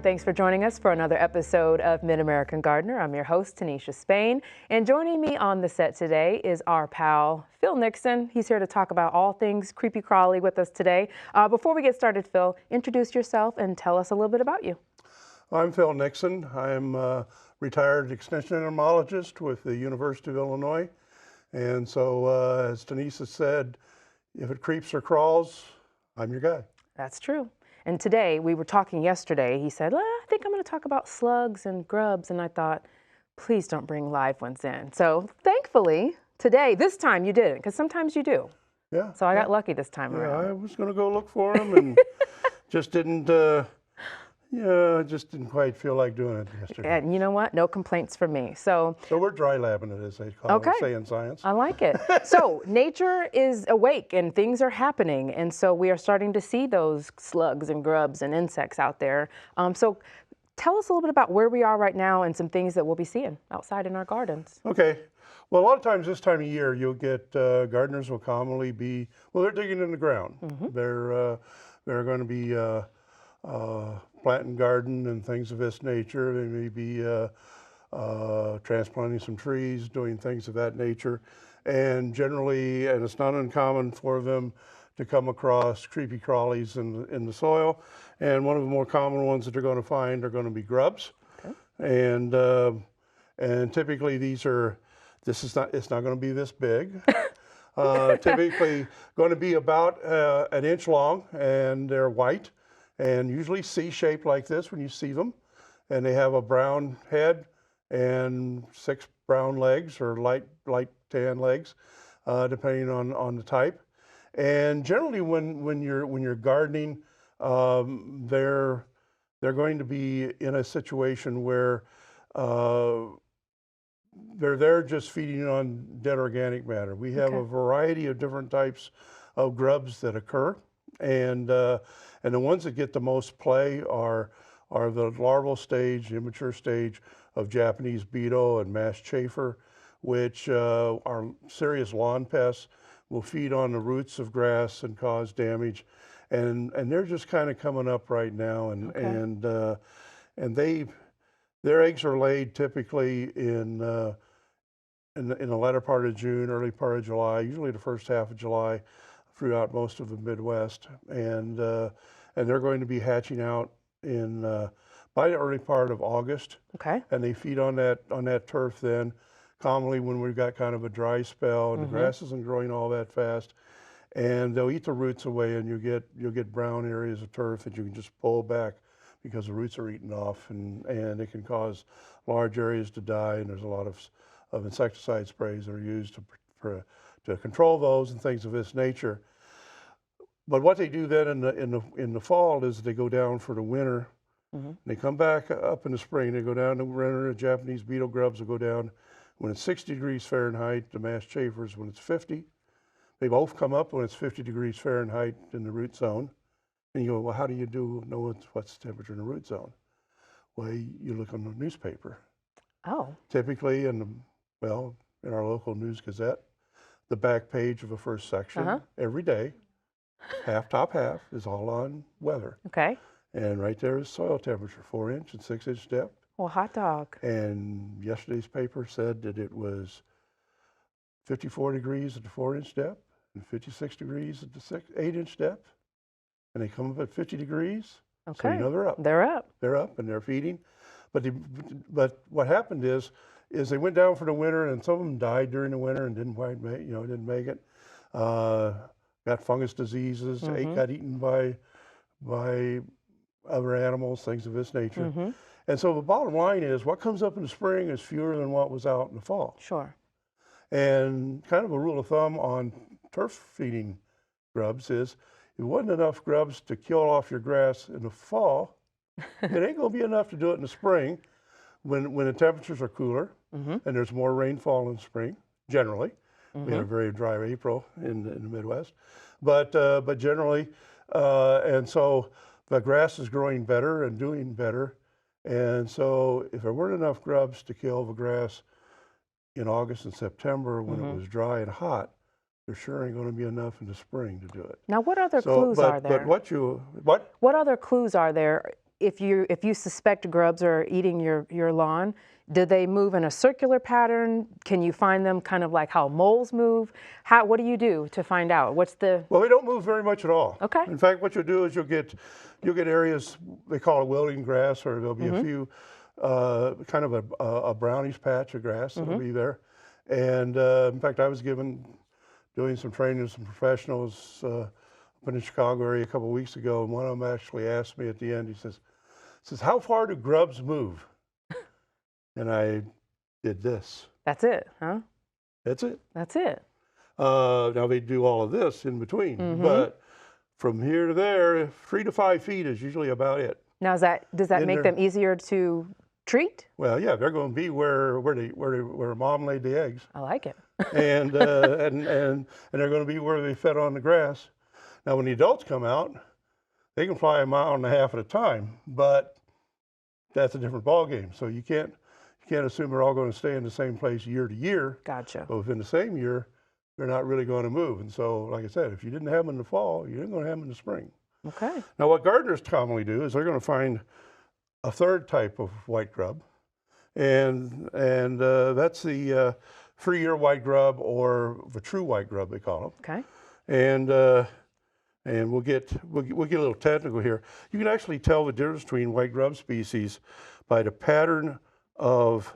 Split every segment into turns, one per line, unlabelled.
Thanks for joining us for another episode of Mid-American Gardener. I'm your host, Tanisha Spain, and joining me on the set today is our pal, Phil Nixon. He's here to talk about all things creepy crawly with us today. Before we get started, Phil, introduce yourself and tell us a little bit about you.
I'm Phil Nixon. I'm a retired extension entomologist with the University of Illinois. And so, as Tanisha said, if it creeps or crawls, I'm your guy.
That's true. And today, we were talking yesterday, he said, I think I'm going to talk about slugs and grubs. And I thought, please don't bring live ones in. So thankfully, today, this time you didn't, because sometimes you do.
Yeah.
So I got lucky this time around.
I was going to go look for them and just didn't quite feel like doing it yesterday.
And you know what? No complaints from me. So
we're dry labbing it, as they call it, say in science.
I like it. So nature is awake and things are happening. And so we are starting to see those slugs and grubs and insects out there. So tell us a little bit about where we are right now and some things that we'll be seeing outside in our gardens.
Okay. Well, a lot of times this time of year, you'll get gardeners will commonly be, they're digging in the ground. Mm-hmm. They're going to be planting garden and things of this nature. They may be transplanting some trees, doing things of that nature. And generally, and it's not uncommon for them to come across creepy crawlies in the soil. And one of the more common ones that they're going to find are going to be grubs. Okay. And typically it's not going to be this big. Typically going to be about an inch long, and they're white and usually C-shaped like this when you see them. And they have a brown head and 6 brown legs or light tan legs, depending on the type. And generally when you're gardening, they're going to be in a situation where they're there just feeding on dead organic matter. We have a variety of different types of grubs that occur, and the ones that get the most play are the larval stage, immature stage of Japanese beetle and mass chafer, which are serious lawn pests, will feed on the roots of grass and cause damage, and they're just kind of coming up right now, and their eggs are laid typically in the latter part of June, early part of July, usually the first half of July, throughout most of the Midwest, and they're going to be hatching out by the early part of August. Okay. And they feed on that turf then, commonly when we've got kind of a dry spell and the grass isn't growing all that fast, and they'll eat the roots away, and you'll get brown areas of turf that you can just pull back because the roots are eaten off, and it can cause large areas to die, and there's a lot of insecticide sprays that are used to control those and things of this nature. But what they do then in the fall is they go down for the winter. Mm-hmm. They come back up in the spring. They go down to winter. The Japanese beetle grubs will go down when it's 60 degrees Fahrenheit. The mass chafers when it's 50. They both come up when it's 50 degrees Fahrenheit in the root zone. And you go, well, how do you know what's the temperature in the root zone? Well, you look on the newspaper. Oh. Typically in our local News Gazette, the back page of the first section every day, top half, is all on weather. Okay. And right there is soil temperature, 4-inch and 6-inch depth. Well, hot dog. And yesterday's paper said that it was 54 degrees at the 4-inch depth and 56 degrees at the 8-inch depth. And they come up at 50 degrees. Okay. So you know they're up. They're up. They're up and they're feeding. But what happened is they went down for the winter, and some of them died during the winter and didn't make it. Got fungus diseases. Got eaten by other animals, things of this nature. Mm-hmm. And so the bottom line is, what comes up in the spring is fewer than what was out in the fall. Sure. And kind of a rule of thumb on turf feeding grubs is, if it wasn't enough grubs to kill off your grass in the fall, it ain't going to be enough to do it in the spring when the temperatures are cooler and there's more rainfall in spring, generally. We had a very dry April in the Midwest. But generally, and so the grass is growing better and doing better. And so if there weren't enough grubs to kill the grass in August and September when it was dry and hot, there sure ain't going to be enough in the spring to do it.
Now, what other clues are there?
But what other
clues are there if you suspect grubs are eating your lawn, do they move in a circular pattern? Can you find them kind of like how moles move? What do you do to find out? What's the...
Well, they don't move very much at all.
Okay.
In fact, what you'll do is you'll get areas they call it wilting grass, or there'll be a few kind of a brownish patch of grass that'll be there. And in fact, I was doing some training with some professionals up in the Chicago area a couple of weeks ago, and one of them actually asked me at the end. He says, "How far do grubs move?" And I did this.
That's it, huh?
That's it.
That's it.
Now they do all of this in between, but from here to there, 3 to 5 feet is usually about it.
Now, does that make them easier to treat?
Well, yeah, they're going to be where mom laid the eggs.
I like it.
and they're going to be where they fed on the grass. Now, when the adults come out, they can fly 1.5 miles at a time, but that's a different ball game. So you can't assume they're all going to stay in the same place year to year.
Gotcha.
But within the same year, they're not really going to move. And so, like I said, if you didn't have them in the fall, you didn't going to have them in the spring.
Okay.
Now, what gardeners commonly do is they're going to find a third type of white grub, and that's the 3-year white grub, or the true white grub they call them.
Okay.
And we'll get a little technical here. You can actually tell the difference between white grub species by the pattern of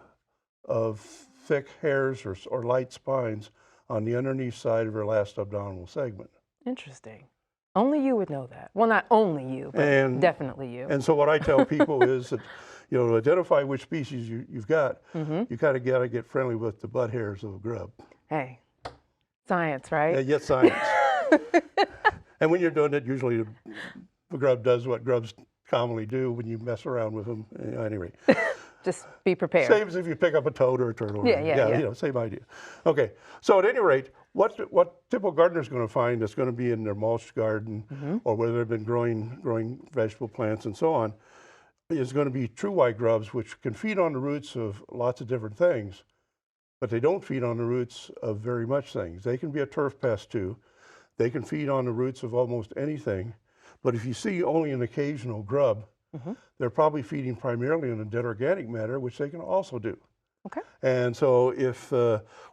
thick hairs or light spines on the underneath side of their last abdominal segment.
Interesting. Only you would know that. Well, not only you, but definitely you.
And so what I tell people is that, to identify which species you've got, you kind of got to get friendly with the butt hairs of a grub.
Hey, science, right?
Yeah, yes, science. And when you're doing it, usually the grub does what grubs commonly do when you mess around with them. At any rate.
Just be prepared.
Same as if you pick up a toad or a turtle.
Yeah.
Same idea. Okay, so at any rate, what typical gardener is going to find that's going to be in their mulched garden, or where they've been growing vegetable plants and so on, is going to be true white grubs, which can feed on the roots of lots of different things, but they don't feed on the roots of very much things. They can be a turf pest too. They can feed on the roots of almost anything, but if you see only an occasional grub, they're probably feeding primarily on the dead organic matter, which they can also do.
Okay.
And so if,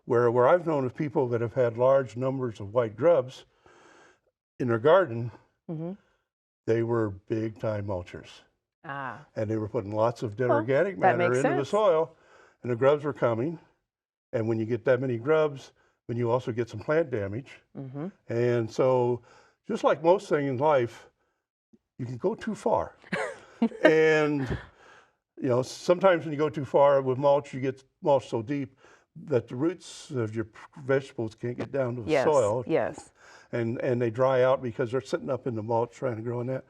where I've known of people that have had large numbers of white grubs in their garden, they were big time mulchers.
Ah.
And they were putting lots of dead organic matter into the soil, and the grubs were coming. And when you get that many grubs, then you also get some plant damage. And so, just like most things in life, you can go too far. And sometimes when you go too far with mulch, you get mulch so deep that the roots of your vegetables can't get down to the soil.
Yes.
And they dry out because they're sitting up in the mulch trying to grow in that.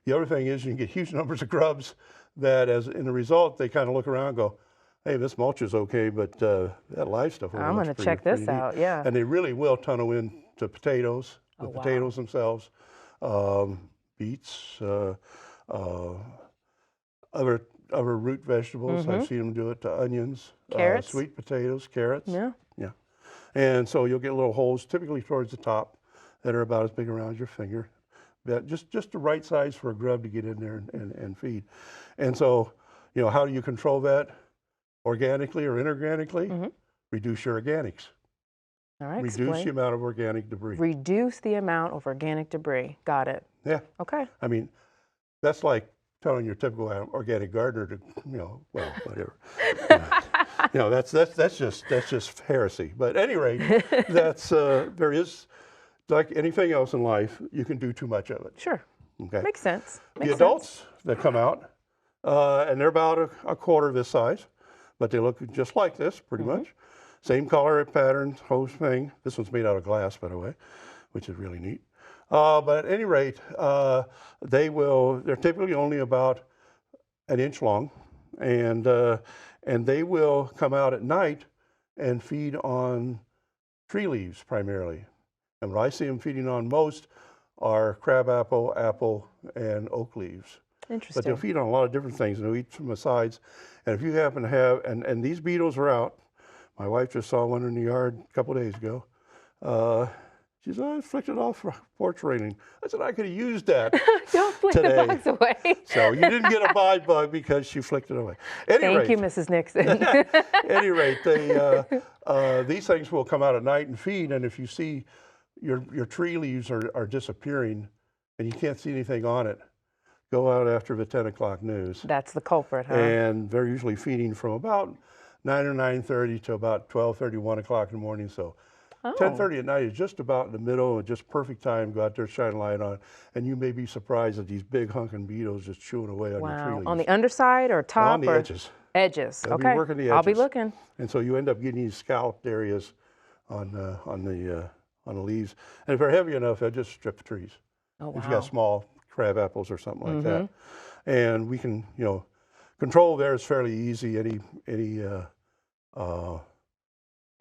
The other thing is you can get huge numbers of grubs that, as in the result, they kind of look around and go, "Hey, this mulch is okay, but that live stuff over
I'm going to check this out." Yeah.
And they really will tunnel into potatoes, the potatoes themselves, beets, other root vegetables. I've seen them do it to onions,
carrots,
sweet potatoes, carrots.
Yeah.
And so you'll get little holes, typically towards the top, that are about as big around your finger. That just the right size for a grub to get in there and feed. And so, how do you control that? Organically or inorganically? Reduce your organics.
All right.
Reduce the amount of organic debris.
Reduce the amount of organic debris. Got it.
Yeah.
Okay.
I mean, that's like telling your typical organic gardener to, well, whatever. That's just heresy. But at any rate, there is, like anything else in life, you can do too much of it.
Sure.
Okay.
Makes sense.
The adults that come out, and they're about a quarter this size, but they look just like this, pretty much. Same color pattern, whole thing. This one's made out of glass, by the way, which is really neat. But at any rate, they're typically only about 1 inch long, and they will come out at night and feed on tree leaves primarily. And what I see them feeding on most are crabapple, apple, and oak leaves.
Interesting.
But they'll feed on a lot of different things, and they'll eat from the sides. And if you happen to have, and these beetles are out. My wife just saw one in the yard a couple days ago. She said, I flicked it off for porch railing. I said, I could have used that
Don't flick
today.
the bugs away.
So you didn't get a bug because she flicked it away.
Thank you, Mrs. Nixon.
Any rate, these things will come out at night and feed, and if you see your tree leaves are disappearing and you can't see anything on it, go out after the 10 o'clock news.
That's the culprit, huh?
And they're usually feeding from about 9 or 9:30 to about 12:30, 1 o'clock in the morning. So 10:30 at night is just about in the middle and just perfect time. Go out there, shine a light on, and you may be surprised at these big hunking beetles just chewing away on your tree leaves.
On the underside or top?
On the edges.
Edges.
They'll
okay.
be working the edges.
I'll be looking.
And so you end up getting these scalloped areas on the leaves. And if they're heavy enough, they'll just strip the trees.
Oh, wow.
If you got small crab apples or something like that, and we can, control there is fairly easy.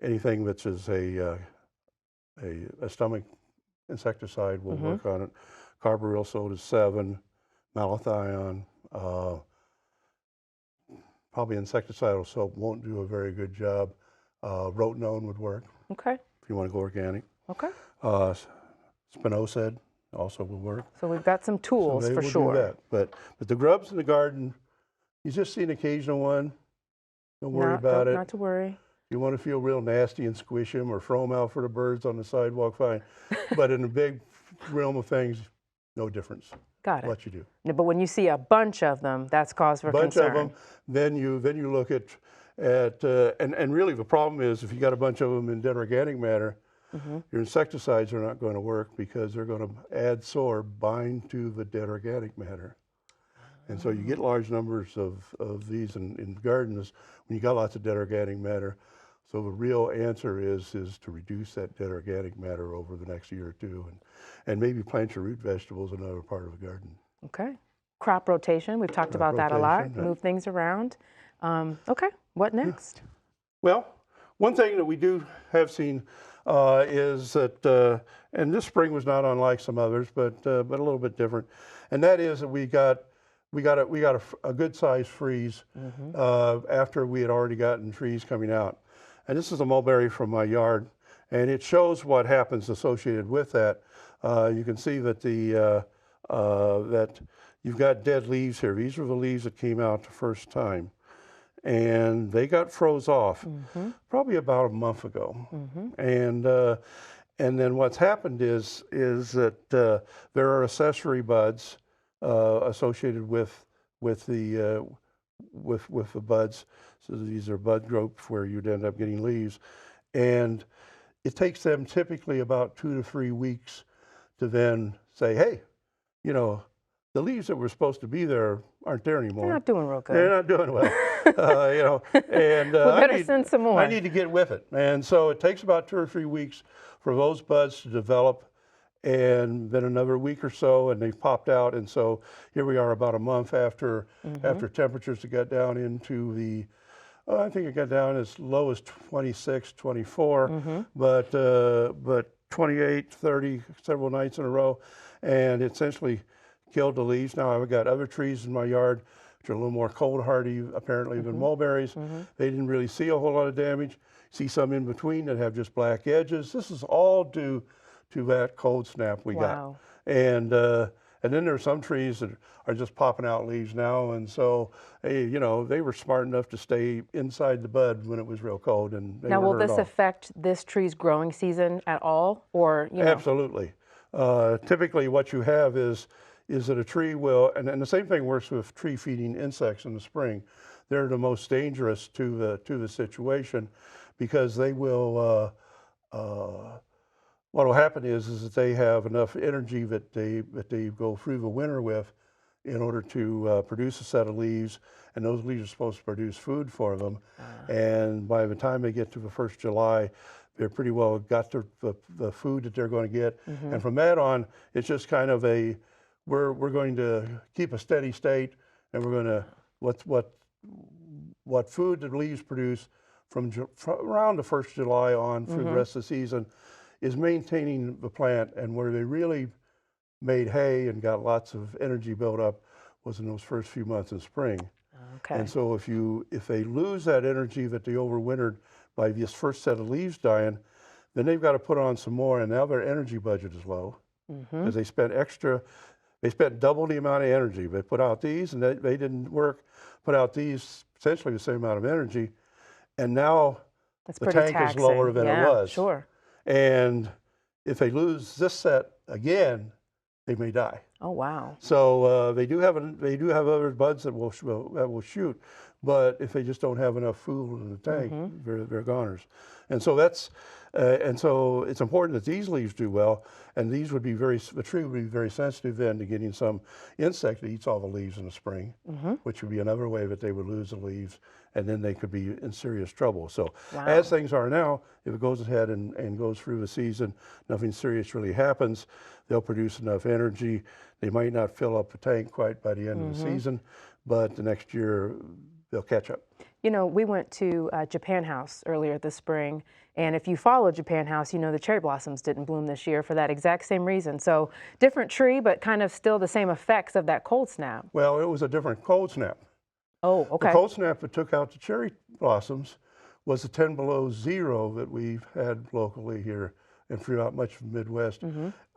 Anything that's a stomach insecticide will work on it. Carbaryl soda 7, malathion. Probably insecticidal soap won't do a very good job. Rotenone would work.
Okay.
If you want to go organic.
Okay.
Spinosad also will work.
So we've got some tools
so
for
will
sure.
Do that. But the grubs in the garden, you just see an occasional one. Don't worry about it.
Not to worry.
You want to feel real nasty and squish them or throw them out for the birds on the sidewalk, fine. But in the big realm of things, no difference.
Got it.
What you do.
No, but when you see a bunch of them, that's cause for concern.
A bunch of them, then you look at and really the problem is if you got a bunch of them in dead organic matter, your insecticides are not going to work because they're going to adsorb, bind to the dead organic matter. And so you get large numbers of these in gardens when you got lots of dead organic matter. So the real answer is to reduce that dead organic matter over the next year or two and maybe plant your root vegetables in another part of the garden.
Okay. Crop rotation, we've talked about that a lot, move things around. Okay, what next?
Well, one thing that we do have seen is that, and this spring was not unlike some others, but a little bit different, and that is that we got a good sized freeze after we had already gotten trees coming out. And this is a mulberry from my yard, and it shows what happens associated with that. You can see that that you've got dead leaves here. These are the leaves that came out the first time, and they got froze off probably about a month ago. And then what's happened is that there are accessory buds associated with the buds. So these are bud groups where you'd end up getting leaves, and it takes them typically about 2 to 3 weeks to then say, hey, the leaves that were supposed to be there aren't there anymore.
They're not doing real good.
They're not doing well. And
we better send some more.
I need to get with it. And so it takes about 2 or 3 weeks for those buds to develop, and then another week or so, and they've popped out. And so here we are about a month after temperatures got down into the, I think it got down as low as 26, 24, but 28, 30, several nights in a row, and essentially killed the leaves. Now I've got other trees in my yard which are a little more cold hardy apparently than mulberries. They didn't really see a whole lot of damage. See some in between that have just black edges. This is all due to that cold snap we got. And then there are some trees that are just popping out leaves now, and so they were smart enough to stay inside the bud when it was real cold. And
now, will this affect this tree's growing season at all, or
Absolutely. Typically, what you have is that a tree will, and the same thing works with tree feeding insects in the spring. They're the most dangerous to the situation because they will. What will happen is that they have enough energy that they go through the winter with in order to produce a set of leaves, and those leaves are supposed to produce food for them. And by the time they get to the 1st July, they're pretty well got the food that they're going to get. And from that on, it's just kind of we're going to keep a steady state, and we're going to what food the leaves produce from around the 1st July on through the rest of the season is maintaining the plant. And where they really made hay and got lots of energy built up was in those first few months in spring. And so if they lose that energy that they overwintered by this first set of leaves dying, then they've got to put on some more, and now their energy budget is low because they spent extra. They spent double the amount of energy. They put out these, and they didn't work. Put out these essentially the same amount of energy, and now
That's
the
pretty
tank
taxing.
is lower than it
Yeah,
was.
sure.
And if they lose this set again, they may die.
Oh, wow.
So they do have other buds that will shoot, but if they just don't have enough food in the tank, they're goners. And so it's important that these leaves do well, and these would be the tree would be very sensitive then to getting some insect that eats all the leaves in the spring, which would be another way that they would lose the leaves, and then they could be in serious trouble. So as things are now, if it goes ahead and goes through the season, nothing serious really happens, they'll produce enough energy. They might not fill up the tank quite by the end of the season, but the next year they'll catch up.
You know, we went to Japan House earlier this spring, and if you follow Japan House, you know the cherry blossoms didn't bloom this year for that exact same reason. So different tree, but kind of still the same effects of that cold snap.
Well, it was a different cold snap.
Oh, okay.
The cold snap that took out the cherry blossoms was the 10 below zero that we've had locally here and throughout much of the Midwest,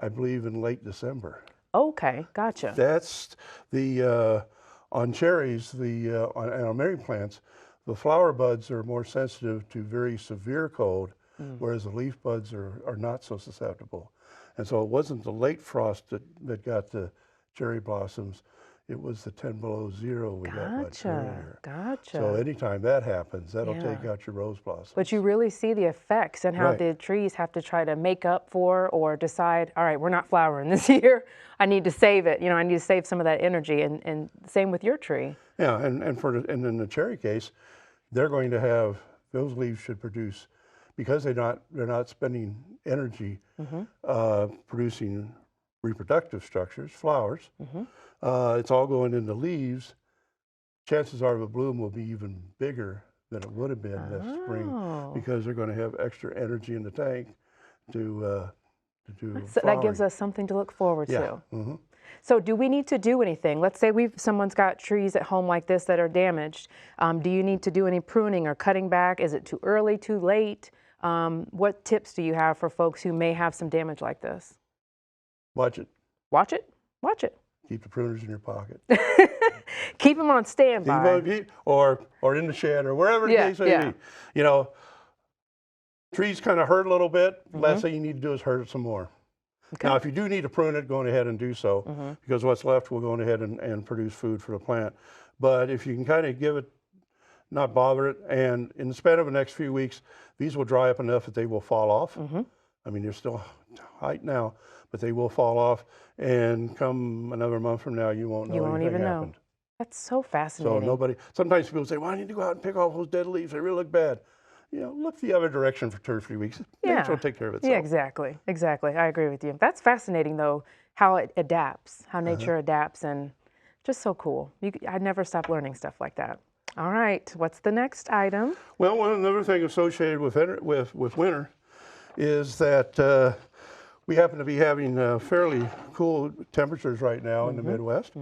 I believe in late December.
Okay, gotcha.
That's the, on cherries, on Mary plants, the flower buds are more sensitive to very severe cold, whereas the leaf buds are not so susceptible. And so it wasn't the late frost that got the cherry blossoms, it was the 10 below zero we got much earlier.
Gotcha.
So anytime that happens, that'll take out your rose blossoms.
But you really see the effects and how the trees have to try to make up for or decide, all right, we're not flowering this year. I need to save it. You know, I need to save some of that energy. And same with your tree.
Yeah, and in the cherry case, they're going to have, those leaves should produce, because they're not spending energy producing reproductive structures, flowers. It's all going into leaves. Chances are the bloom will be even bigger than it would have been this spring because they're going to have extra energy in the tank to do
So
flowering.
that gives us something to look forward to.
Mm-hmm.
So do we need to do anything? Let's say someone's got trees at home like this that are damaged. Do you need to do any pruning or cutting back? Is it too early, too late? What tips do you have for folks who may have some damage like this?
Watch it.
Watch it? Watch it.
Keep the pruners in your pocket.
Keep them on standby.
Or in the shed or wherever the case may be. You know, trees kind of hurt a little bit. Last thing you need to do is hurt it some more. Okay. Now, if you do need to prune it, go on ahead and do so because what's left will go on ahead and produce food for the plant. But if you can kind of give it, not bother it, and in the span of the next few weeks, these will dry up enough that they will fall off. I mean, they're still height now, but they will fall off. And come another month from now, you won't know anything happened.
That's so fascinating.
So sometimes people say, well, I need to go out and pick off those dead leaves. They really look bad. You know, look the other direction for 2 or 3 weeks. It'll take care of itself.
Yeah, exactly. Exactly. I agree with you. That's fascinating, though, how it adapts, how nature adapts, and just so cool. I'd never stop learning stuff like that. All right. What's the next item?
Well, another thing associated with winter is that we happen to be having fairly cool temperatures right now in the Midwest,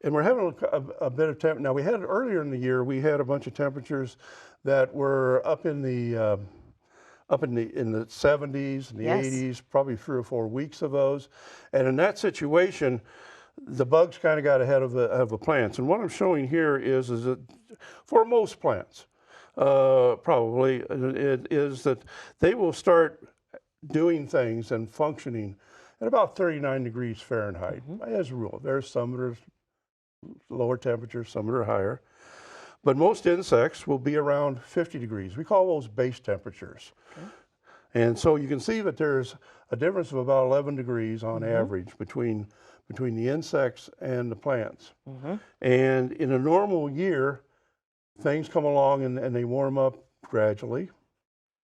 and we're having a bit of temp. Now we had earlier in the year we had a bunch of temperatures that were up in the 70s and the 80s, probably 3 or 4 weeks of those, and in that situation, the bugs kind of got ahead of the plants. And what I'm showing here is that for most plants, probably it is that they will start doing things and functioning at about 39 degrees Fahrenheit as a rule. There's some that are lower temperatures, some that are higher, but most insects will be around 50 degrees. We call those base temperatures. And so you can see that there's a difference of about 11 degrees on average between the insects and the plants. And in a normal year, things come along and they warm up gradually,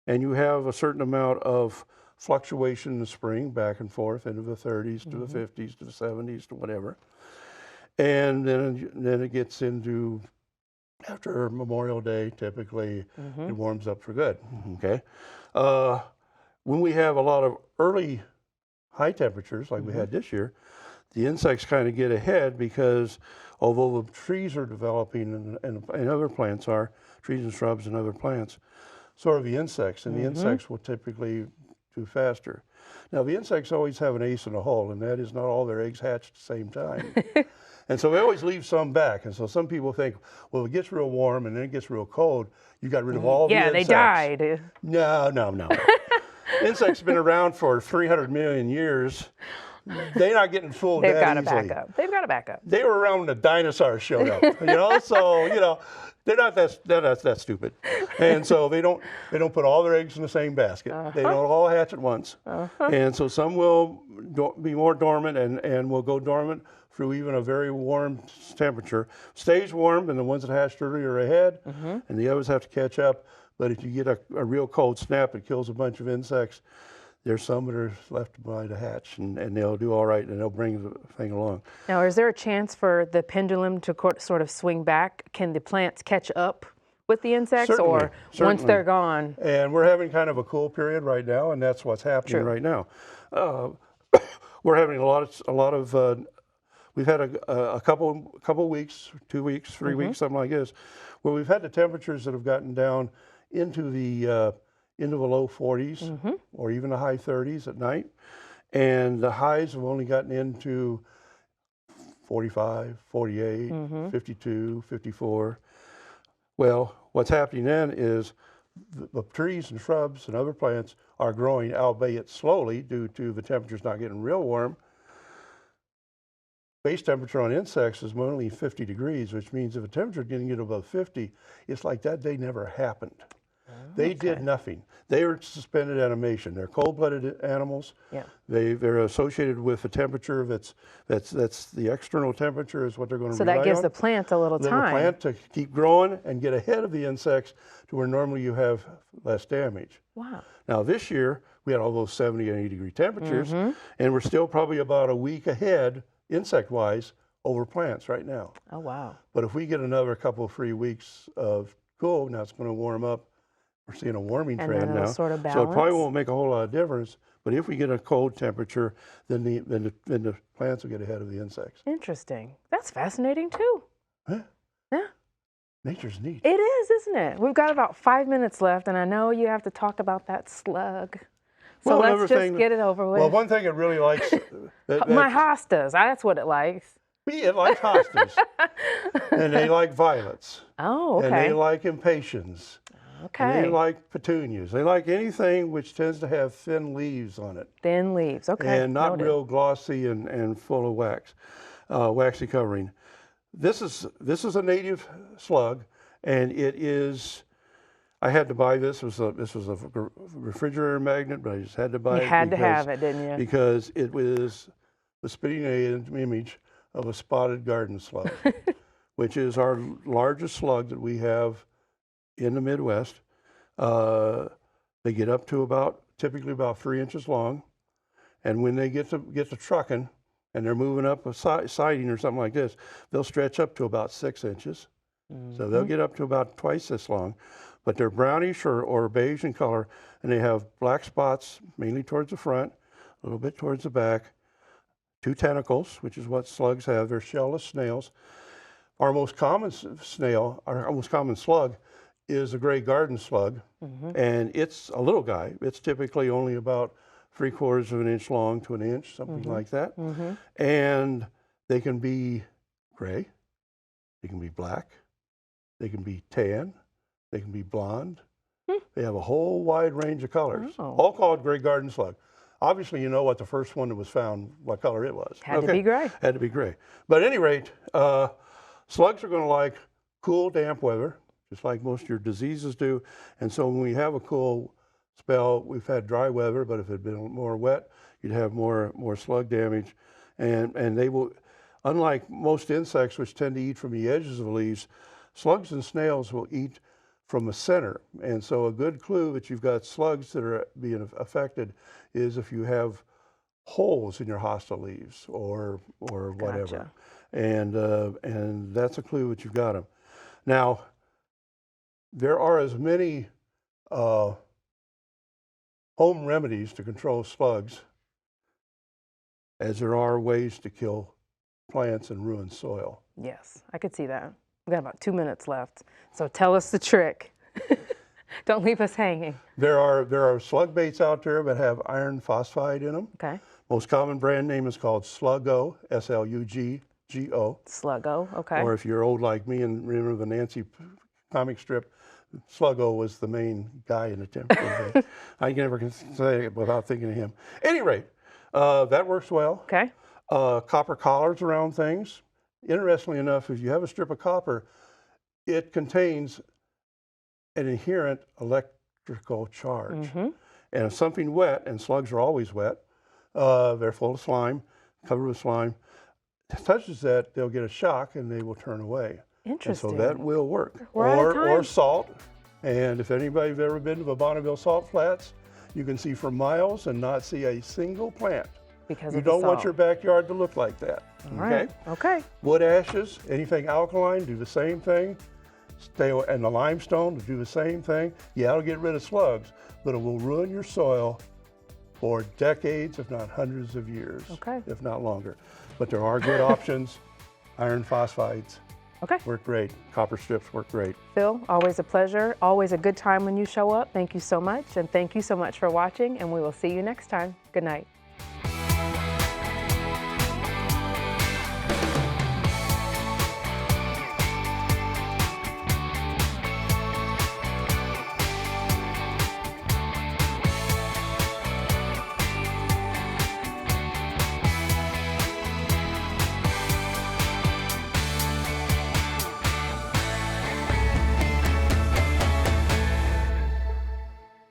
and you have a certain amount of fluctuation in the spring, back and forth into the 30s to the 50s to the 70s to whatever. And then it gets into, after Memorial Day, typically, it warms up for good, okay? When we have a lot of early high temperatures, like we had this year, the insects kind of get ahead because although the trees are developing and other plants are, trees and shrubs and other plants, sort of the insects, and the insects will typically do faster. Now, the insects always have an ace in the hole, and that is not all their eggs hatch at the same time. And so they always leave some back. And so some people think, well, it gets real warm and then it gets real cold. You got rid of all the insects.
Yeah, they died.
No. Insects have been around for 300 million years. They're not getting fooled that easily.
They've got to back up. They've got to back up.
They were around when the dinosaurs showed up, so, they're not that stupid. And so they don't put all their eggs in the same basket. They don't all hatch at once. And so some will be more dormant and will go dormant through even a very warm temperature. Stays warm, and the ones that hatched early are ahead, and the others have to catch up. But if you get a real cold snap, it kills a bunch of insects. There's some that are left by to hatch, and they'll do all right, and they'll bring the thing along.
Now, is there a chance for the pendulum to sort of swing back? Can the plants catch up with the insects,
Certainly.
Once they're gone?
And we're having kind of a cool period right now, and that's what's happening right now. We're having a lot of we've had a couple weeks, 2 weeks, 3 weeks, something like this, where we've had the temperatures that have gotten down into the low 40s or even the high 30s at night, and the highs have only gotten into 45, 48, 52, 54. Well, what's happening then is the trees and shrubs and other plants are growing, albeit slowly, due to the temperatures not getting real warm. Base temperature on insects is only 50 degrees, which means if a temperature didn't get above 50, it's like that day never happened. They did nothing. They are suspended animation. They're cold-blooded animals.
Yeah.
They're associated with a temperature that's the external temperature is what they're going to rely on.
So that gives the plant a little time.
The plant to keep growing and get ahead of the insects to where normally you have less damage.
Wow.
Now this year we had all those 70 and 80 degree temperatures, and we're still probably about a week ahead insect-wise over plants right now.
Oh wow.
But if we get another couple of 3 weeks of cool, now it's going to warm up. We're seeing a warming trend now,
sort of
so it probably won't make a whole lot of difference. But if we get a cold temperature, then the plants will get ahead of the insects.
Interesting. That's fascinating too.
Huh?
Yeah.
Nature's neat.
It is, isn't it? We've got about 5 minutes left, and I know you have to talk about that slug. So let's just get it over with.
Well, one thing it really likes...
My hostas, that's what it likes.
It likes hostas. And they like violets.
Oh, okay.
And they like impatiens.
Okay.
And they like petunias. They like anything which tends to have thin leaves on it.
Thin leaves, okay.
And not real glossy and full of wax, waxy covering. This is a native slug, and it is. I had to buy this. This was a refrigerator magnet, but I just had to buy it.
You had to have it, didn't you?
Because it was the spitting image of a spotted garden slug, which is our largest slug that we have in the Midwest. They get up to typically about 3 inches long, and when they get to trucking and they're moving up a siding or something like this, they'll stretch up to about 6 inches. So they'll get up to about twice this long, but they're brownish or beige in color, and they have black spots mainly towards the front, a little bit towards the back, 2 tentacles, which is what slugs have. They're shellless snails. Our most common slug is a gray garden slug, and it's a little guy. It's typically only about 3/4 of an inch long to an inch, something like that. And they can be gray, they can be black, they can be tan, they can be blonde. They have a whole wide range of colors, all called gray garden slug. Obviously, you know what the first one that was found, what color it was.
Had to be gray.
Had to be gray. But at any rate, slugs are going to like cool, damp weather, just like most of your diseases do. And so when we have a cool spell, we've had dry weather, but if it had been more wet, you'd have more slug damage. And they will, unlike most insects which tend to eat from the edges of the leaves, slugs and snails will eat from the center. And so a good clue that you've got slugs that are being affected is if you have holes in your hosta leaves or whatever. And that's a clue that you've got them. Now, there are as many home remedies to control slugs as there are ways to kill plants and ruin soil.
Yes, I could see that. We've got about 2 minutes left, so tell us the trick. Don't leave us hanging.
There are slug baits out there that have iron phosphide in them.
Okay.
Most common brand name is called Sluggo, Sluggo.
Sluggo, okay.
Or if you're old like me and remember the Nancy comic strip, Sluggo was the main guy in the temple. I never can say it without thinking of him. At any rate, that works well.
Okay.
Copper collars around things. Interestingly enough, if you have a strip of copper, it contains an inherent electrical charge. And if something wet, and slugs are always wet, they're full of slime, covered with slime, touches that, they'll get a shock and they will turn away.
Interesting.
And so that will work.
We're out of time.
Or salt. And if anybody's ever been to the Bonneville Salt Flats, you can see for miles and not see a single plant.
Because
You
of the
don't want
salt.
your backyard to look like that.
All right. Okay.
Wood ashes, anything alkaline, do the same thing. And the limestone will do the same thing. Yeah, it'll get rid of slugs, but it will ruin your soil for decades, if not hundreds of years,
Okay.
if not longer. But there are good options. Iron phosphides
Okay.
work great. Copper strips work great.
Phil, always a pleasure. Always a good time when you show up. Thank you so much. And thank you so much for watching. And we will see you next time. Good night.